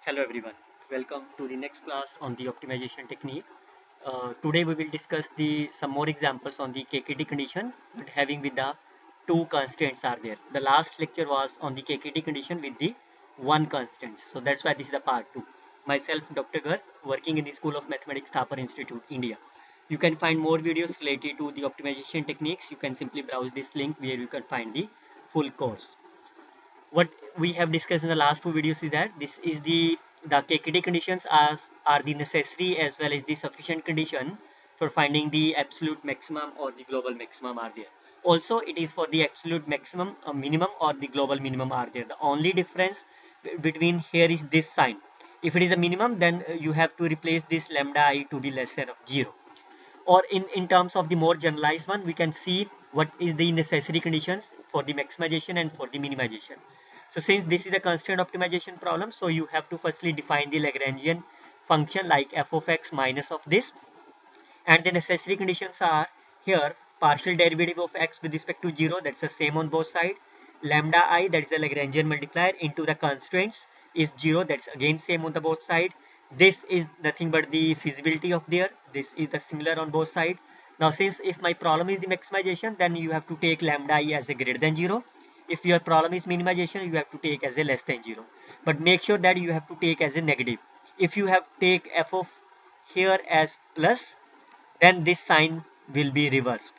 Hello everyone, welcome to the next class on the optimization technique. Today we will discuss some more examples on the KKT condition, but having with the two constants are there. The last lecture was on the KKT condition with the one constant. So that's why this is the part 2. Myself, Dr. Gar, working in the School of Mathematics, Thapar Institute, India. You can find more videos related to the optimization techniques. You can simply browse this link where you can find the full course. What we have discussed in the last two videos is that this is the KKT conditions are the necessary as well as the sufficient condition for finding the absolute maximum or the global maximum are there. Also, it is for the absolute maximum, minimum or the global minimum are there. The only difference between here is this sign. If it is a minimum, then you have to replace this lambda I to be less than of 0. Or in terms of the more generalized one, we can see what is the necessary conditions for the maximization and for the minimization. So since this is a constant optimization problem, so you have to firstly define the Lagrangian function like f of x minus of this, and the necessary conditions are here partial derivative of x with respect to 0, that's the same on both sides, lambda I, that is the Lagrangian multiplier, into the constraints is 0, that's again same on the both side. This is nothing but the feasibility of there, this is the similar on both sides. Now since if my problem is the maximization, then you have to take lambda I as a greater than 0. If your problem is minimization, you have to take as a less than 0, but make sure that you have to take as a negative. If you have take f of here as plus, then this sign will be reversed.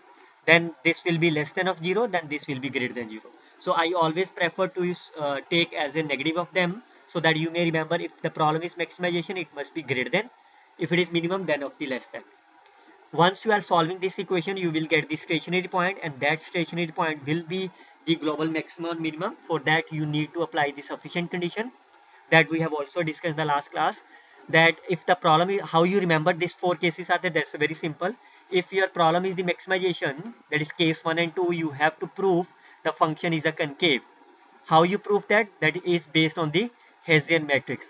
Then this will be less than of 0, then this will be greater than 0. So I always prefer to take as a negative of them, so that you may remember if the problem is maximization, it must be greater than. If it is minimum, then of the less than. Once you are solving this equation, you will get the stationary point, and that stationary point will be the global maximum or minimum. For that, you need to apply the sufficient condition that we have also discussed in the last class. That if the problem is, how you remember these four cases are there, that's very simple. If your problem is the maximization, that is case 1 and 2, you have to prove the function is a concave. How you prove that? That is based on the Hessian matrix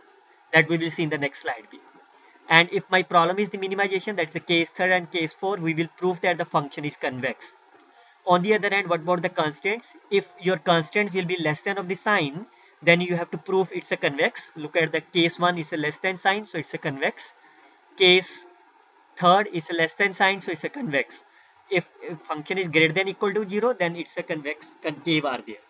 that we will see in the next slide. And if my problem is the minimization, that's the case 3 and case 4, we will prove that the function is convex. On the other hand, what about the constants? If your constants will be less than of the sign, then you have to prove it's a convex. Look at the case 1 is a less than sign, so it's a convex. Case third is a less than sign, so it's a convex. If function is greater than equal to 0, then it's a convex, concave are there.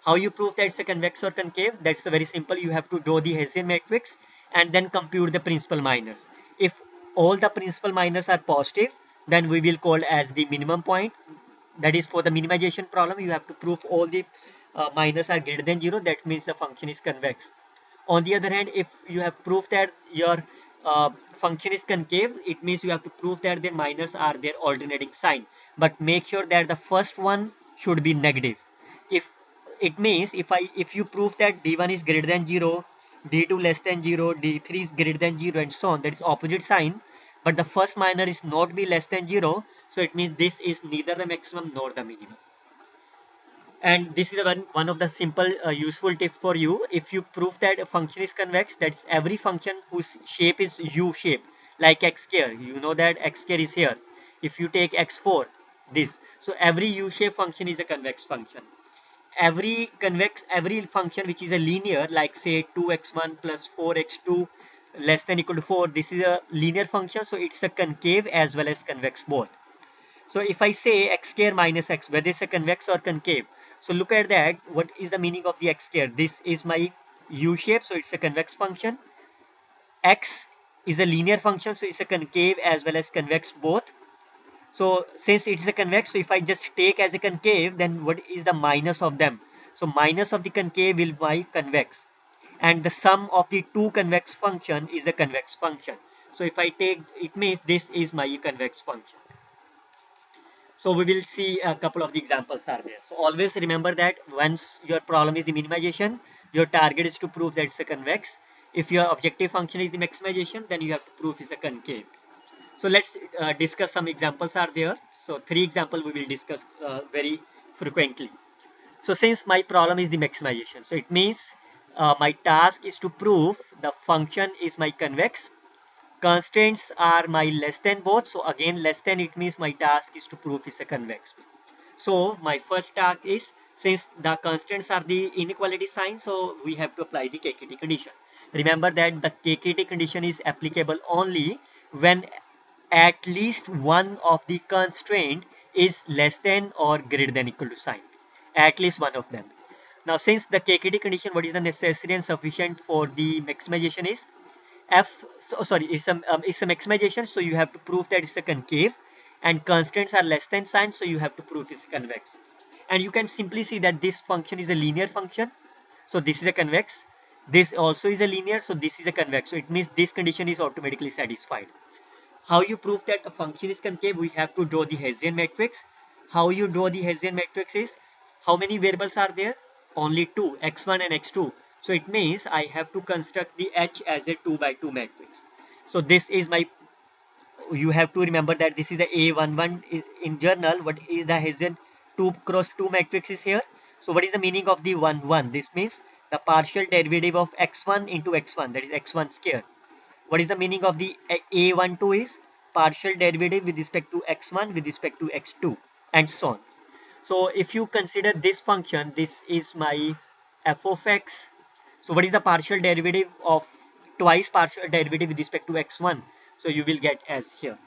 How you prove that it's a convex or concave? That's very simple. You have to draw the Hessian matrix and then compute the principal minors. If all the principal minors are positive, then we will call as the minimum point. That is for the minimization problem, you have to prove all the minors are greater than 0. That means the function is convex. On the other hand, if you have proved that your function is concave, it means you have to prove that the minors are their alternating sign. But make sure that the first one should be negative. If it means if you prove that d1 is greater than 0, d2 less than 0, d3 is greater than 0, and so on, that is opposite sign, but the first minor is not be less than 0, so it means this is neither the maximum nor the minimum. And this is one of the simple useful tips for you. If you prove that a function is convex, that's every function whose shape is u shape, like x square, you know that x square is here. If you take x4, this, so every u shape function is a convex function. Every function which is a linear, like say 2x1 plus 4x2 less than equal to 4, this is a linear function, so it's a concave as well as convex both. So if I say x square minus x, whether it's a convex or concave, so look at that, what is the meaning of the x square? This is my u shape, so it's a convex function. X is a linear function, so it's a concave as well as convex both. So since it's a convex, so if I just take as a concave, then what is the minus of them? So minus of the concave will be convex, and the sum of the two convex function is a convex function. So if I take, it means this is my convex function. So we will see a couple of the examples are there. So always remember that once your problem is the minimization, your target is to prove that it's a convex. If your objective function is the maximization, then you have to prove it's a concave. So let's discuss some examples are there. So 3 examples we will discuss very frequently. So since my problem is the maximization, so it means my task is to prove the function is my convex. Constraints are my less than both. So again, less than, it means my task is to prove it's a convex. So my first task is Since the constants are the inequality sign, so we have to apply the KKT condition. Remember that the KKT condition is applicable only when at least one of the constraint is less than or greater than equal to sign. At least one of them. Now, since the KKT condition, what is the necessary and sufficient for the maximization is F, so sorry, it's a maximization, so you have to prove that it's a concave, and constraints are less than sign, so you have to prove it's convex. And you can simply see that this function is a linear function, so this is a convex. This also is a linear, so this is a convex. So it means this condition is automatically satisfied. How you prove that the function is concave? We have to draw the Hessian matrix. How you draw the Hessian matrix is, how many variables are there? Only two, x1 and x2. So it means I have to construct the H as a 2 by 2 matrix. So this is my, you have to remember that this is the A11 in journal. What is the Hessian 2 cross 2 matrix is here. So what is the meaning of the 1 1? This means the partial derivative of x1 into x1, that is x1 square. What is the meaning of the A12 is partial derivative with respect to x1 with respect to x2 and so on. So if you consider this function, this is my f of x. So what is the partial derivative of twice partial derivative with respect to x1? So you will get as here.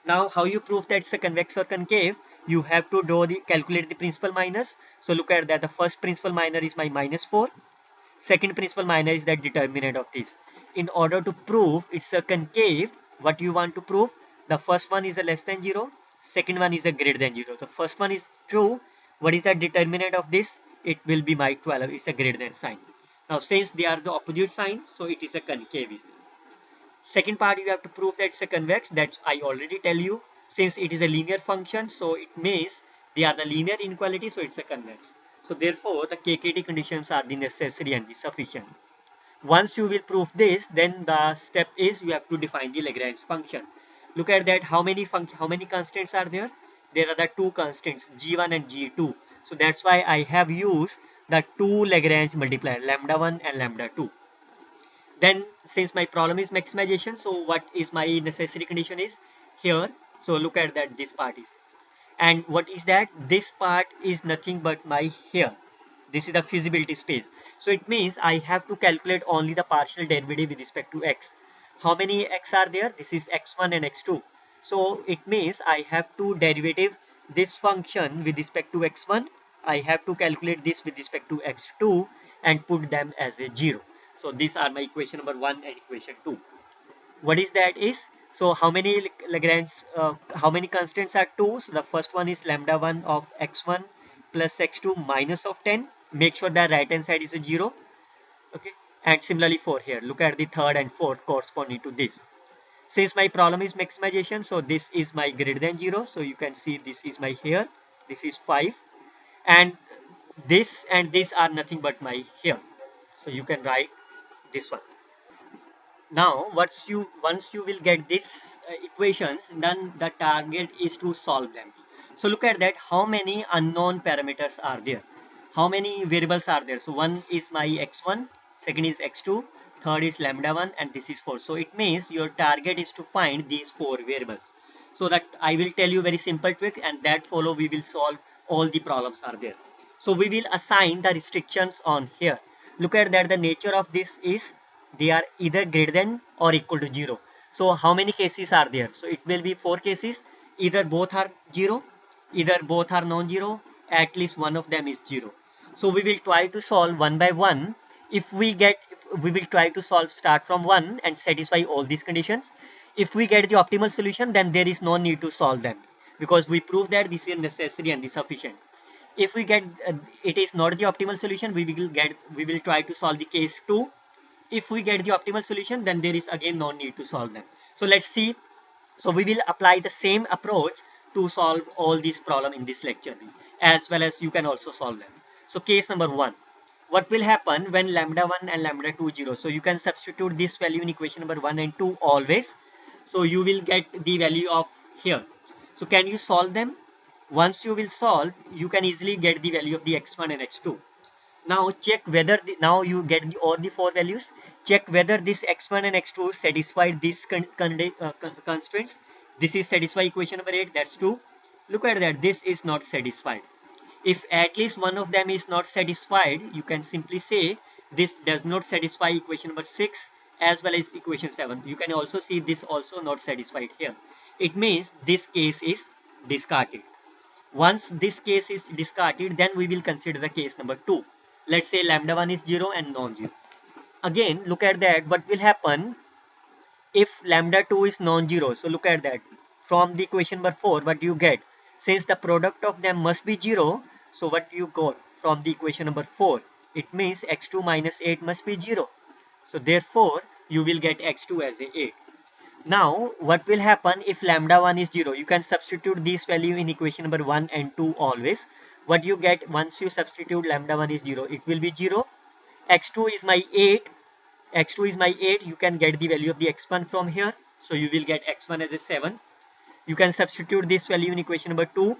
Now how you prove that it's a convex or concave? You have to draw the, calculate the principal minus. So look at that, the first principal minor is my -4. Second principal minor is the determinant of this. In order to prove it's a concave, what you want to prove? The first one is a less than 0, second one is a greater than 0. The first one is true. What is the determinant of this? It will be my 12. It's a greater than sign. Now since they are the opposite signs, so it is a concave. Second part, you have to prove that it's a convex. That's I already tell you. Since it is a linear function, so it means they are the linear inequality, so it's a convex. So therefore, the KKT conditions are the necessary and the sufficient. Once you will prove this, then the step is you have to define the Lagrange function. Look at that. How many constants are there? There are the two constants, g1 and g2. So that's why I have used the two Lagrange multiplier, lambda1 and lambda2. Then since my problem is maximization, so what is my necessary condition is here. So look at that, this part is, and what is that? This part is nothing but my here. This is the feasibility space. So it means I have to calculate only the partial derivative with respect to x. How many x are there? This is x1 and x2. So it means I have to derivative this function with respect to x1. I have to calculate this with respect to x2 and put them as a 0. So these are my equation number 1 and equation 2. What is that is, so how many Lagrange, how many constants are 2? So the first one is lambda 1 of x1 plus x2 minus of 10. Make sure that right hand side is a 0. Okay, and similarly for here, look at the third and fourth corresponding to this. Since my problem is maximization, so this is my greater than 0. So you can see this is my here, this is 5, and this and this are nothing but my here. So you can write this one. Now once you will get these equations, then the target is to solve them. So look at that, how many unknown parameters are there, how many variables are there? So one is my x1, second is x2, third is lambda 1, and this is 4. So it means your target is to find these 4 variables. So that I will tell you very simple trick, and that follow we will solve all the problems are there. So we will assign the restrictions on here. Look at that, the nature of this is they are either greater than or equal to 0. So how many cases are there? So it will be 4 cases. Either both are 0, either both are non-zero, at least one of them is 0. So we will try to solve one by one. If we will try to solve start from 1 and satisfy all these conditions. If we get the optimal solution, then there is no need to solve them, because we prove that this is necessary and is sufficient. If we get it is not the optimal solution, we will try to solve the case 2. If we get the optimal solution, then there is again no need to solve them. So let's see. So we will apply the same approach to solve all these problems in this lecture, as well as you can also solve them. So case number 1, what will happen when lambda 1 and lambda 2 0? So you can substitute this value in equation number 1 and 2 always. So you will get the value of here. So can you solve them? Once you will solve, you can easily get the value of the x1 and x2. Now check whether now you get all the 4 values. Check whether this x1 and x2 satisfy these constraints. This is satisfy equation number 8. That's true. Look at that. This is not satisfied. If at least one of them is not satisfied, you can simply say this does not satisfy equation number 6 as well as equation 7. You can also see this also not satisfied here. It means this case is discarded. Once this case is discarded, then we will consider the case number 2. Let's say lambda 1 is 0 and non-zero. Again, look at that. What will happen if lambda 2 is non-zero? So look at that. From the equation number 4, what do you get? Since the product of them must be 0, so what you got from the equation number 4? It means x2 minus 8 must be 0. So therefore, you will get x2 as a 8. Now, what will happen if lambda 1 is 0? You can substitute this value in equation number 1 and 2 always. What you get once you substitute lambda 1 is 0? It will be 0. x2 is my 8. x2 is my 8. You can get the value of the x1 from here. So you will get x1 as a 7. You can substitute this value in equation number 2.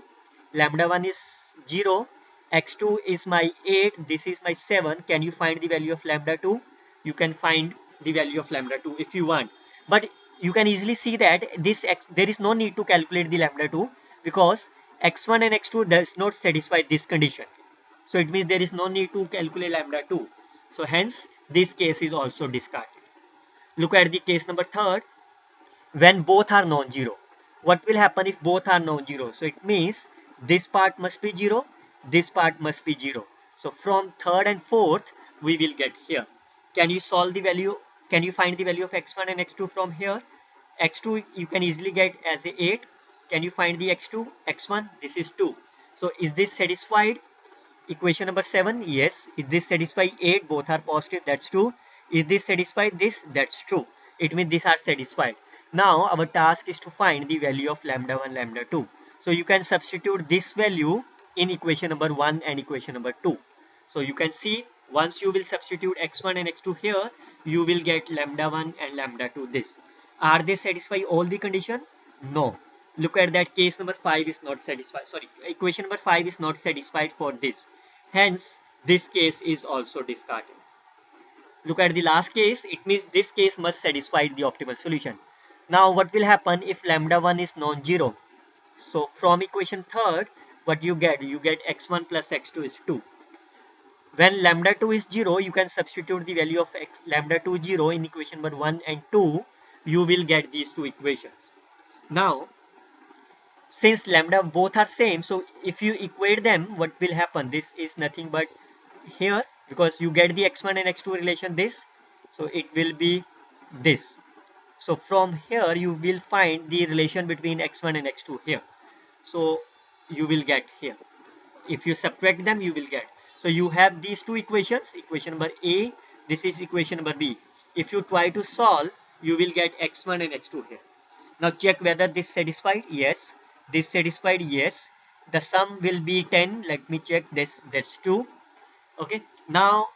Lambda 1 is 0. x2 is my 8. This is my 7. Can you find the value of lambda 2? You can find the value of lambda 2 if you want. But you can easily see that there is no need to calculate the lambda 2 because x1 and x2 does not satisfy this condition. So it means there is no need to calculate lambda 2. So hence this case is also discarded. Look at the case number 3. When both are non-zero. What will happen if both are non-zero? So it means this part must be 0, this part must be 0. So from 3rd and 4th, we will get here. Can you solve the value? Can you find the value of x1 and x2 from here? x2 you can easily get as a 8. Can you find the x2? x1, this is 2. So is this satisfied? Equation number 7, yes. Is this satisfy 8? Both are positive, that's true. Is this satisfied this? That's true. It means these are satisfied. Now our task is to find the value of lambda 1, lambda 2. So you can substitute this value in equation number 1 and equation number 2. So you can see once you will substitute x1 and x2 here, you will get lambda 1 and lambda 2 this. Are they satisfy all the condition? No. Look at that, case number 5 is not satisfied. Sorry, equation number 5 is not satisfied for this. Hence, this case is also discarded. Look at the last case. It means this case must satisfy the optimal solution. Now, what will happen if lambda 1 is non-zero? So, from equation 3rd, what you get? You get x1 plus x2 is 2. When lambda 2 is 0, you can substitute the value of lambda 2 0 in equation number 1 and 2. You will get these two equations. Now, since lambda both are same, so if you equate them, what will happen? This is nothing but here, because you get the x1 and x2 relation this, so it will be this. So from here you will find the relation between x1 and x2 here. So you will get here. If you subtract them, you will get. So you have these two equations, equation number A, this is equation number B. If you try to solve, you will get x1 and x2 here. Now check whether this satisfied. Yes. This satisfied. Yes. The sum will be 10. Let me check this. That's 2. Okay. Now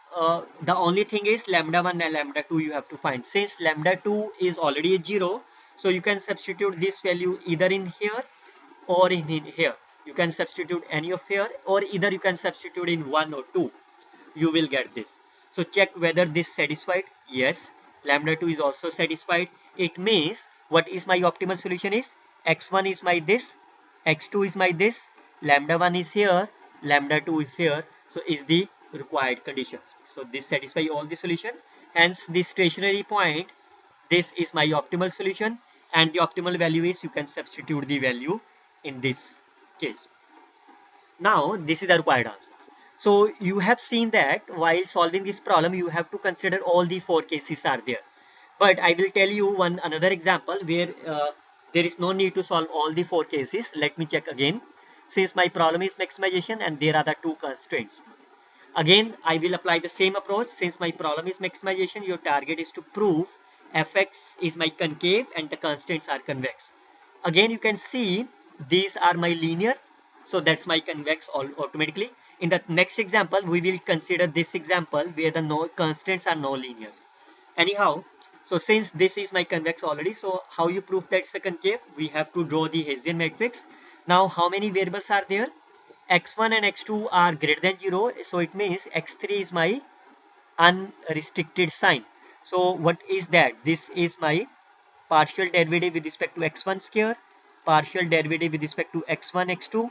the only thing is lambda 1 and lambda 2 you have to find. Since lambda 2 is already 0, so you can substitute this value either in here or in here. You can substitute any of here, or either you can substitute in 1 or 2. You will get this. So check whether this satisfied. Yes. Lambda 2 is also satisfied. It means what is my optimal solution is x1 is my this, x2 is my this, lambda 1 is here, lambda 2 is here. So is the required conditions. So this satisfy all the solution. Hence the stationary point, this is my optimal solution, and the optimal value is you can substitute the value in this case. Now this is the required answer. So you have seen that while solving this problem, you have to consider all the 4 cases are there. But I will tell you another example where there is no need to solve all the 4 cases. Let me check again. Since my problem is maximization and there are the 2 constraints. Again, I will apply the same approach. Since my problem is maximization, your target is to prove fx is my concave and the constraints are convex. Again, you can see these are my linear. So that's my convex automatically. In the next example, we will consider this example where the constraints are non-linear. Anyhow, so since this is my convex already, so how you prove that it's a concave? We have to draw the Hessian matrix. Now, how many variables are there? x1 and x2 are greater than 0. So it means x3 is my unrestricted sign. So what is that? This is my partial derivative with respect to x1 square, partial derivative with respect to x1, x2,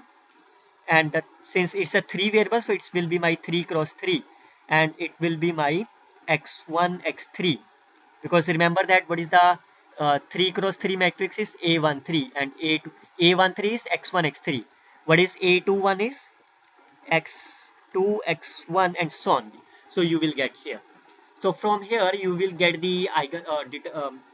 and that since it's a 3 variable, so it will be my 3 cross 3, and it will be my x1 x3, because remember that what is the 3 cross 3 matrix is A13 and A13 is x1 x3. What is A21 is x2 x1 and so on. So you will get here. So from here you will get the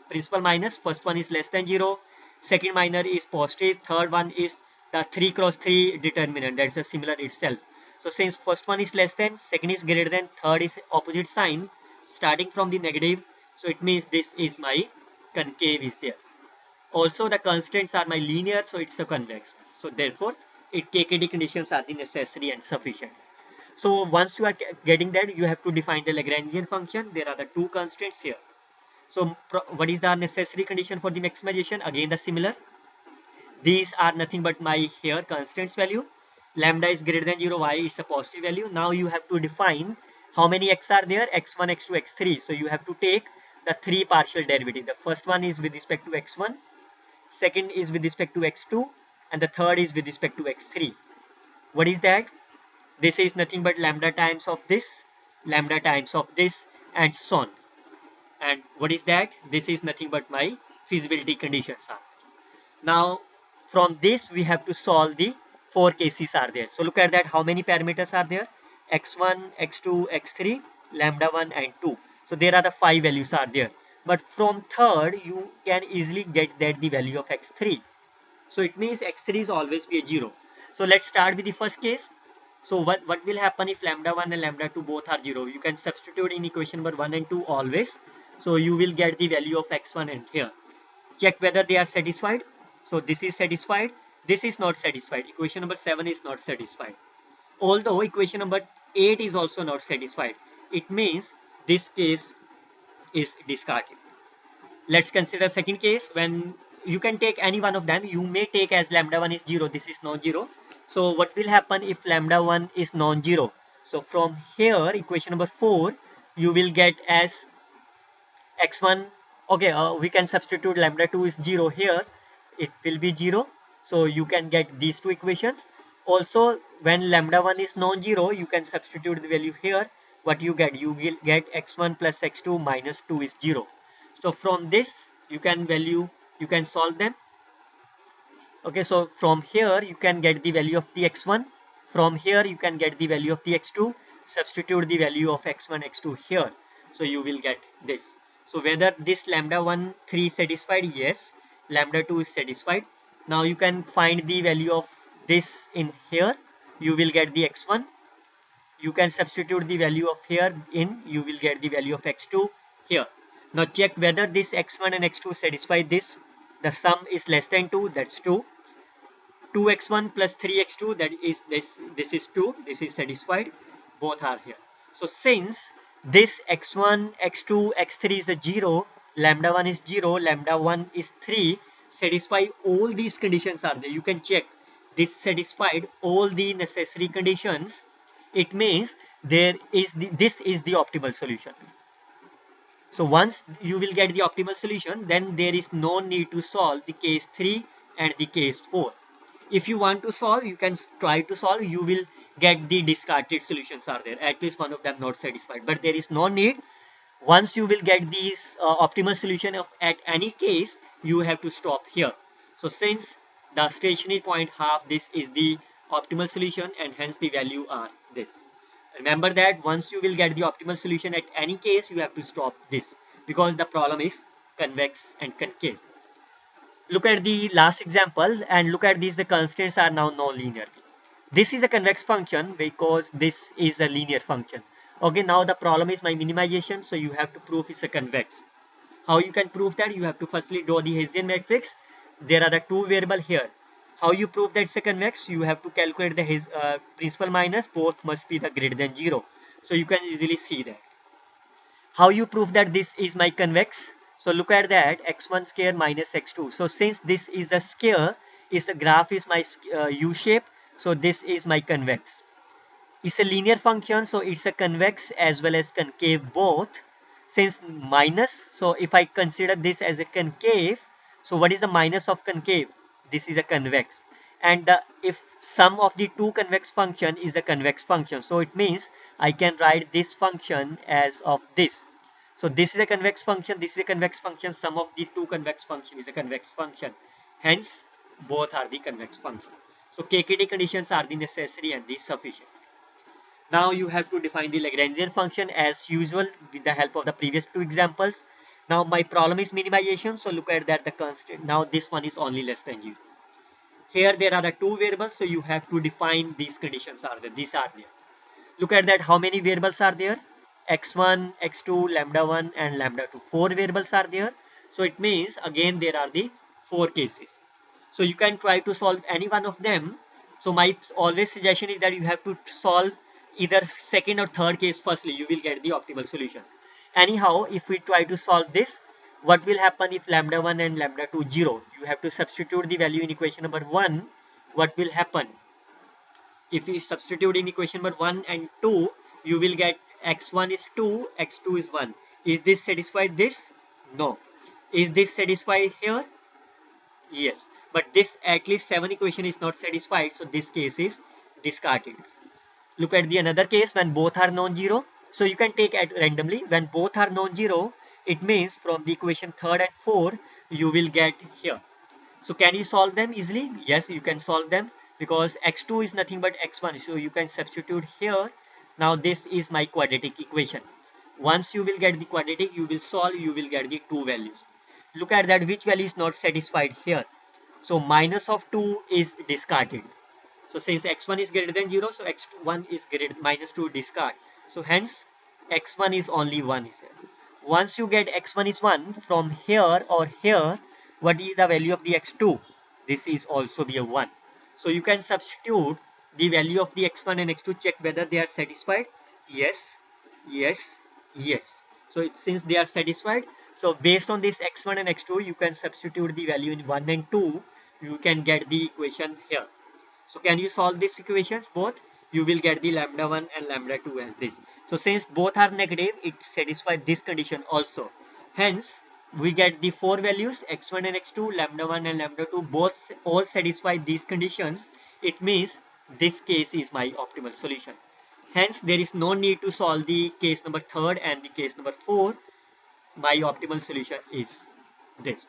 principal minus. First one is less than 0, second minor is positive, third one is the 3 cross 3 determinant, that's a similar itself. So since first one is less than, second is greater than, third is opposite sign starting from the negative, so it means this is my concave is there. Also the constants are my linear, so it's a convex. So therefore KKT conditions are the necessary and sufficient. So once you are getting that, you have to define the Lagrangian function. There are the two constants here. So what is the necessary condition for the maximization? Again the similar. These are nothing but my here constants value. Lambda is greater than 0, y is a positive value. Now you have to define how many x are there, x1, x2, x3. So you have to take the three partial derivative. The first one is with respect to x1, second is with respect to x2, and the third is with respect to x3. What is that? This is nothing but lambda times of this, lambda times of this, and so on. And what is that? This is nothing but my feasibility conditions are. Now from this we have to solve the four cases are there. So look at that, how many parameters are there? X1, x2, x3, lambda 1 and 2. So there are the 5 values are there. But from third you can easily get that the value of x3. So it means x3 is always be a 0. So let's start with the first case. So what will happen if lambda 1 and lambda 2 both are 0? You can substitute in equation number 1 and 2 always. So you will get the value of x1 and here. Check whether they are satisfied. So this is satisfied. This is not satisfied. Equation number 7 is not satisfied. Although equation number 8 is also not satisfied. It means this case is discarded. Let's consider second case, when you can take any one of them. You may take as lambda 1 is 0, this is non-zero. So what will happen if lambda 1 is non-zero? So from here equation number 4 you will get as x1. Okay, we can substitute lambda 2 is 0 here, it will be 0. So you can get these two equations. Also when lambda 1 is non-zero, you can substitute the value here. What you get? You will get x1 plus x2 minus 2 is 0. So from this you can solve them. Okay, so from here you can get the value of the x1. From here you can get the value of the x2. Substitute the value of x1, x2 here. So you will get this. So whether this lambda 1, 3 is satisfied? Yes. Lambda 2 is satisfied. Now you can find the value of this in here. You will get the x1. You can substitute the value of here in. You will get the value of x2 here. Now check whether this x1 and x2 satisfy this. The sum is less than 2, that's 2. 2x1 plus 3x2, that is this is 2, this is satisfied. Both are here. So since this x1, x2, x3 is a 0, lambda 1 is 0, lambda 1 is 3, satisfy all these conditions are there. You can check this satisfied all the necessary conditions. It means this is the optimal solution. So once you will get the optimal solution, then there is no need to solve the case 3 and the case 4. If you want to solve, you can try to solve. You will get the discarded solutions are there, at least one of them not satisfied, but there is no need. Once you will get these optimal solution of at any case, you have to stop here. So since the stationary point half, this is the optimal solution, and hence the value are this. Remember that once you will get the optimal solution at any case, you have to stop this, because the problem is convex and concave. Look at the last example and look at these. The constants are now non-linear. This is a convex function because this is a linear function. Okay, now the problem is my minimization. So you have to prove it's a convex. How you can prove that? You have to firstly draw the Hessian matrix. There are the two variable here. How you prove that it's a convex? You have to calculate the principal minus. Both must be the greater than 0. So you can easily see that. How you prove that this is my convex? So look at that, x1 square minus x2. So since this is a square, the graph is my u shape. So this is my convex. It's a linear function, so it's a convex as well as concave both. Since minus, so if I consider this as a concave, so what is the minus of concave? This is a convex. and if sum of the two convex function is a convex function, so it means I can write this function as of this. So this is a convex function, this is a convex function, sum of the two convex function is a convex function, hence both are the convex function. So KKT conditions are the necessary and the sufficient. Now you have to define the Lagrangian function as usual with the help of the previous two examples. Now my problem is minimization, so look at that the constant. Now this one is only less than 0. Here there are the two variables, so you have to define these conditions are there. These are there. Look at that, how many variables are there? X1, X2, lambda 1 and lambda 2. 4 variables are there. So it means again there are the 4 cases. So you can try to solve any one of them. So my always suggestion is that you have to solve either second or third case firstly. You will get the optimal solution. Anyhow, if we try to solve this, what will happen if lambda 1 and lambda 2 0? You have to substitute the value in equation number 1. What will happen? If you substitute in equation number 1 and 2, you will get x1 is 2, x2 is 1. Is this satisfied this? No. Is this satisfied here? Yes. But this at least 7 equation is not satisfied, so this case is discarded. Look at the another case when both are non-zero. So you can take at randomly. When both are non-zero, it means from the equation 3rd and 4, you will get here. So can you solve them easily? Yes, you can solve them because x2 is nothing but x1. So you can substitute here. Now this is my quadratic equation. Once you will get the quadratic, you will solve, you will get the two values. Look at that, which value is not satisfied here. So minus of 2 is discarded. So since x1 is greater than 0, so x1 is greater minus 2 discard. So hence x1 is only 1 is there. Once you get x1 is 1 from here or here, what is the value of the x2? This is also be a 1. So you can substitute the value of the x1 and x2, check whether they are satisfied. Yes, yes, yes. So since they are satisfied, so based on this x1 and x2, you can substitute the value in 1 and 2. You can get the equation here. So can you solve these equations both? You will get the lambda 1 and lambda 2 as this. So since both are negative, it satisfies this condition also. Hence, we get the 4 values x1 and x2, lambda 1 and lambda 2, both all satisfy these conditions. It means this case is my optimal solution. Hence, there is no need to solve the case number 3rd and the case number 4. My optimal solution is this.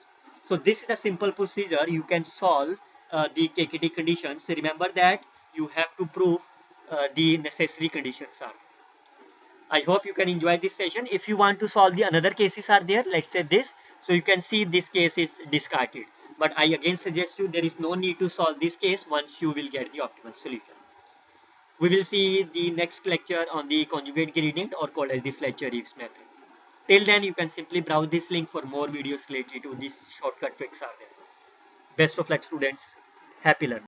So this is a simple procedure. You can solve the KKT conditions. Remember that you have to prove the necessary conditions are. I hope you can enjoy this session. If you want to solve the another cases are there, let's say this. So you can see this case is discarded. But I again suggest you there is no need to solve this case once you will get the optimal solution. We will see the next lecture on the conjugate gradient or called as the Fletcher-Reeves method. Till then, you can simply browse this link for more videos related to these shortcut tricks are there. Best of luck students. Happy learning.